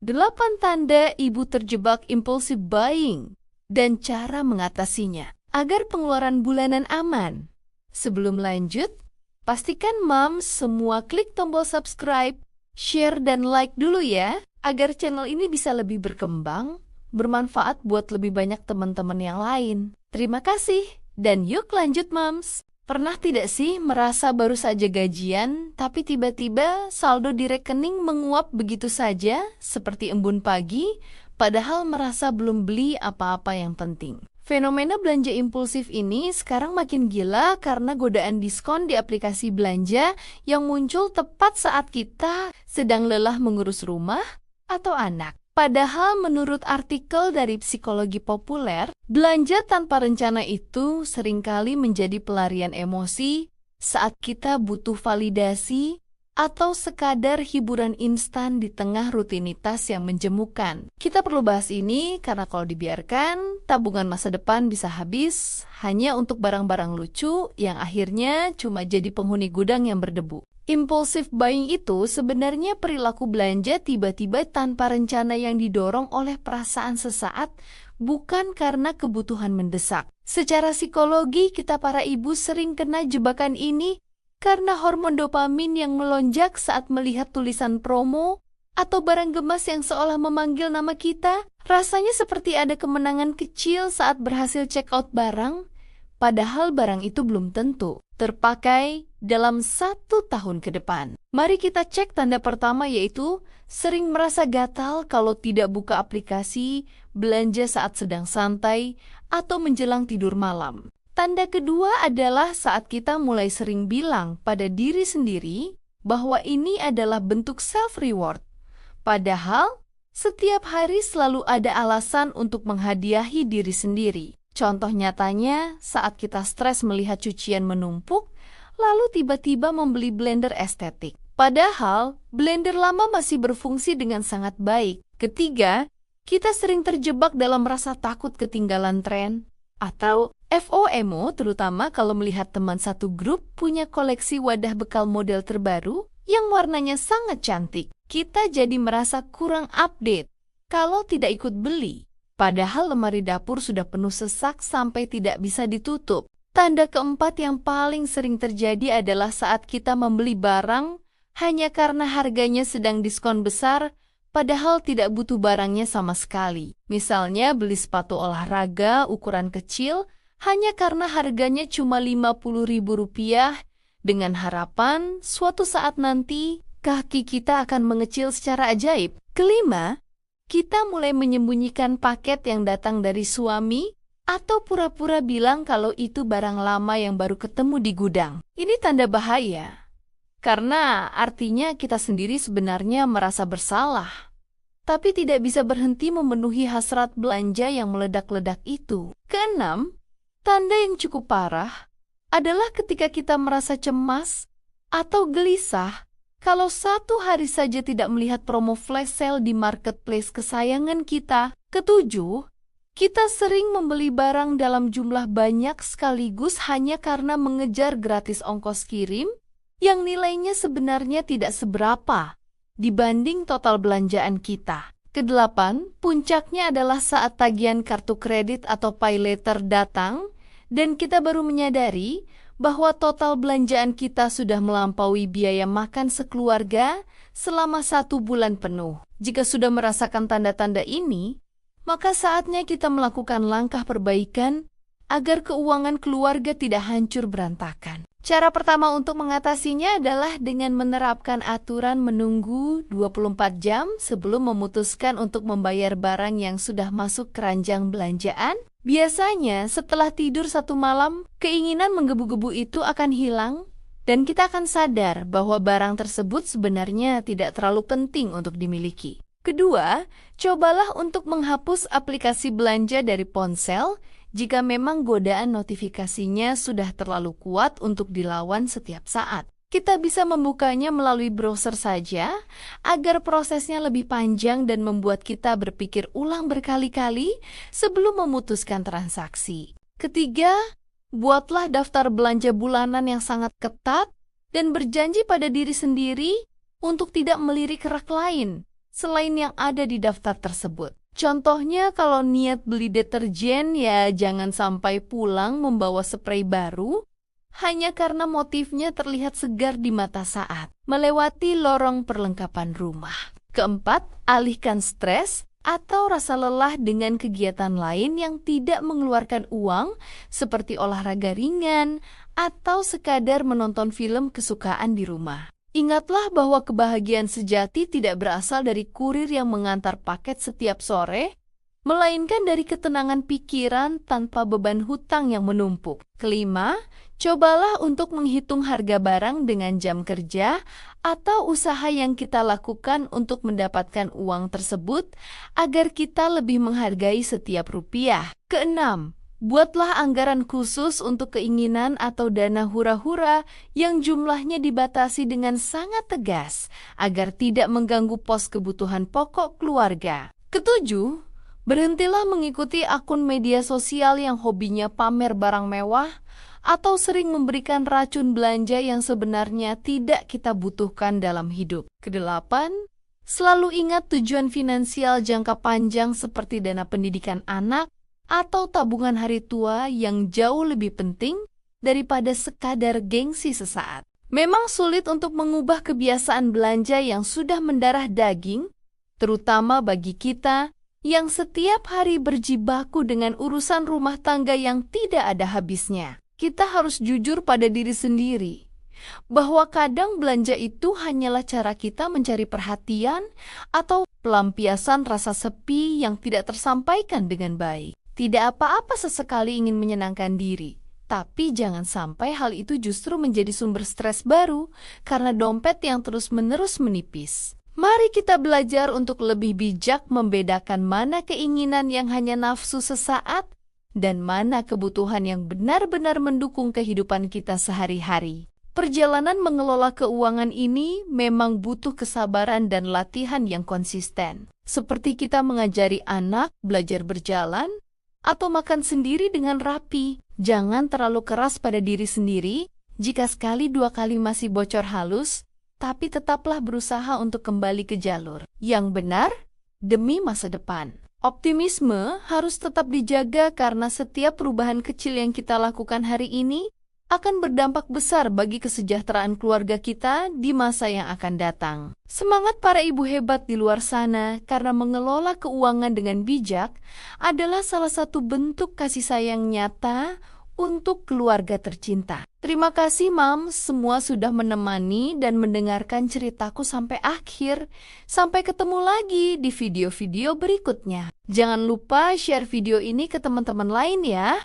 8 tanda ibu terjebak impulsive buying dan cara mengatasinya agar pengeluaran bulanan aman. Sebelum lanjut, pastikan Moms semua klik tombol subscribe, share, dan like dulu ya, agar channel ini bisa lebih berkembang, bermanfaat buat lebih banyak teman-teman yang lain. Terima kasih, dan yuk lanjut Moms. Pernah tidak sih merasa baru saja gajian, tapi tiba-tiba saldo di rekening menguap begitu saja, seperti embun pagi, padahal merasa belum beli apa-apa yang penting? Fenomena belanja impulsif ini sekarang makin gila karena godaan diskon di aplikasi belanja yang muncul tepat saat kita sedang lelah mengurus rumah atau anak. Padahal menurut artikel dari psikologi populer, belanja tanpa rencana itu seringkali menjadi pelarian emosi saat kita butuh validasi atau sekadar hiburan instan di tengah rutinitas yang menjemukan. Kita perlu bahas ini karena kalau dibiarkan, tabungan masa depan bisa habis hanya untuk barang-barang lucu yang akhirnya cuma jadi penghuni gudang yang berdebu. Impulsive buying itu sebenarnya perilaku belanja tiba-tiba tanpa rencana yang didorong oleh perasaan sesaat, bukan karena kebutuhan mendesak. Secara psikologi, kita para ibu sering kena jebakan ini karena hormon dopamin yang melonjak saat melihat tulisan promo atau barang gemas yang seolah memanggil nama kita. Rasanya seperti ada kemenangan kecil saat berhasil check out barang, padahal barang itu belum tentu terpakai dalam 1 tahun ke depan. Mari kita cek tanda pertama, yaitu sering merasa gatal kalau tidak buka aplikasi belanja saat sedang santai atau menjelang tidur malam. Tanda kedua adalah saat kita mulai sering bilang pada diri sendiri bahwa ini adalah bentuk self-reward. Padahal, setiap hari selalu ada alasan untuk menghadiahi diri sendiri. Contoh nyatanya saat kita stres melihat cucian menumpuk, lalu tiba-tiba membeli blender estetik. Padahal, blender lama masih berfungsi dengan sangat baik. Ketiga, kita sering terjebak dalam rasa takut ketinggalan tren atau FOMO, terutama kalau melihat teman satu grup punya koleksi wadah bekal model terbaru yang warnanya sangat cantik. Kita jadi merasa kurang update kalau tidak ikut beli. Padahal lemari dapur sudah penuh sesak sampai tidak bisa ditutup. Tanda keempat yang paling sering terjadi adalah saat kita membeli barang hanya karena harganya sedang diskon besar, padahal tidak butuh barangnya sama sekali. Misalnya beli sepatu olahraga ukuran kecil hanya karena harganya cuma Rp50.000 dengan harapan suatu saat nanti kaki kita akan mengecil secara ajaib. Kelima, kita mulai menyembunyikan paket yang datang dari suami atau pura-pura bilang kalau itu barang lama yang baru ketemu di gudang. Ini tanda bahaya, karena artinya kita sendiri sebenarnya merasa bersalah, tapi tidak bisa berhenti memenuhi hasrat belanja yang meledak-ledak itu. Keenam, tanda yang cukup parah adalah ketika kita merasa cemas atau gelisah kalau 1 hari saja tidak melihat promo flash sale di marketplace kesayangan kita. Ketujuh, kita sering membeli barang dalam jumlah banyak sekaligus hanya karena mengejar gratis ongkos kirim yang nilainya sebenarnya tidak seberapa dibanding total belanjaan kita. Kedelapan, puncaknya adalah saat tagihan kartu kredit atau pay later datang dan kita baru menyadari bahwa total belanjaan kita sudah melampaui biaya makan sekeluarga selama 1 bulan penuh. Jika sudah merasakan tanda-tanda ini, maka saatnya kita melakukan langkah perbaikan agar keuangan keluarga tidak hancur berantakan. Cara pertama untuk mengatasinya adalah dengan menerapkan aturan menunggu 24 jam sebelum memutuskan untuk membayar barang yang sudah masuk keranjang belanjaan. Biasanya setelah tidur 1 malam, keinginan menggebu-gebu itu akan hilang dan kita akan sadar bahwa barang tersebut sebenarnya tidak terlalu penting untuk dimiliki. Kedua, cobalah untuk menghapus aplikasi belanja dari ponsel jika memang godaan notifikasinya sudah terlalu kuat untuk dilawan setiap saat. Kita bisa membukanya melalui browser saja agar prosesnya lebih panjang dan membuat kita berpikir ulang berkali-kali sebelum memutuskan transaksi. Ketiga, buatlah daftar belanja bulanan yang sangat ketat dan berjanji pada diri sendiri untuk tidak melirik rak lain selain yang ada di daftar tersebut. Contohnya kalau niat beli deterjen ya jangan sampai pulang membawa spray baru hanya karena motifnya terlihat segar di mata saat melewati lorong perlengkapan rumah. Keempat, alihkan stres atau rasa lelah dengan kegiatan lain yang tidak mengeluarkan uang seperti olahraga ringan atau sekadar menonton film kesukaan di rumah. Ingatlah bahwa kebahagiaan sejati tidak berasal dari kurir yang mengantar paket setiap sore, melainkan dari ketenangan pikiran tanpa beban hutang yang menumpuk. Kelima, cobalah untuk menghitung harga barang dengan jam kerja atau usaha yang kita lakukan untuk mendapatkan uang tersebut agar kita lebih menghargai setiap rupiah. Keenam, buatlah anggaran khusus untuk keinginan atau dana hura-hura yang jumlahnya dibatasi dengan sangat tegas agar tidak mengganggu pos kebutuhan pokok keluarga. Ketujuh, berhentilah mengikuti akun media sosial yang hobinya pamer barang mewah atau sering memberikan racun belanja yang sebenarnya tidak kita butuhkan dalam hidup. Kedelapan, selalu ingat tujuan finansial jangka panjang seperti dana pendidikan anak atau tabungan hari tua yang jauh lebih penting daripada sekadar gengsi sesaat. Memang sulit untuk mengubah kebiasaan belanja yang sudah mendarah daging, terutama bagi kita yang setiap hari berjibaku dengan urusan rumah tangga yang tidak ada habisnya. Kita harus jujur pada diri sendiri, bahwa kadang belanja itu hanyalah cara kita mencari perhatian atau pelampiasan rasa sepi yang tidak tersampaikan dengan baik. Tidak apa-apa sesekali ingin menyenangkan diri, tapi jangan sampai hal itu justru menjadi sumber stres baru karena dompet yang terus-menerus menipis. Mari kita belajar untuk lebih bijak membedakan mana keinginan yang hanya nafsu sesaat dan mana kebutuhan yang benar-benar mendukung kehidupan kita sehari-hari. Perjalanan mengelola keuangan ini memang butuh kesabaran dan latihan yang konsisten. Seperti kita mengajari anak belajar berjalan atau makan sendiri dengan rapi. Jangan terlalu keras pada diri sendiri jika sekali dua kali masih bocor halus, tapi tetaplah berusaha untuk kembali ke jalur yang benar demi masa depan. Optimisme harus tetap dijaga karena setiap perubahan kecil yang kita lakukan hari ini akan berdampak besar bagi kesejahteraan keluarga kita di masa yang akan datang. Semangat para ibu hebat di luar sana karena mengelola keuangan dengan bijak adalah salah satu bentuk kasih sayang nyata untuk keluarga tercinta. Terima kasih semua sudah menemani dan mendengarkan ceritaku sampai akhir. Sampai ketemu lagi di video-video berikutnya. Jangan lupa share video ini ke teman-teman lain ya.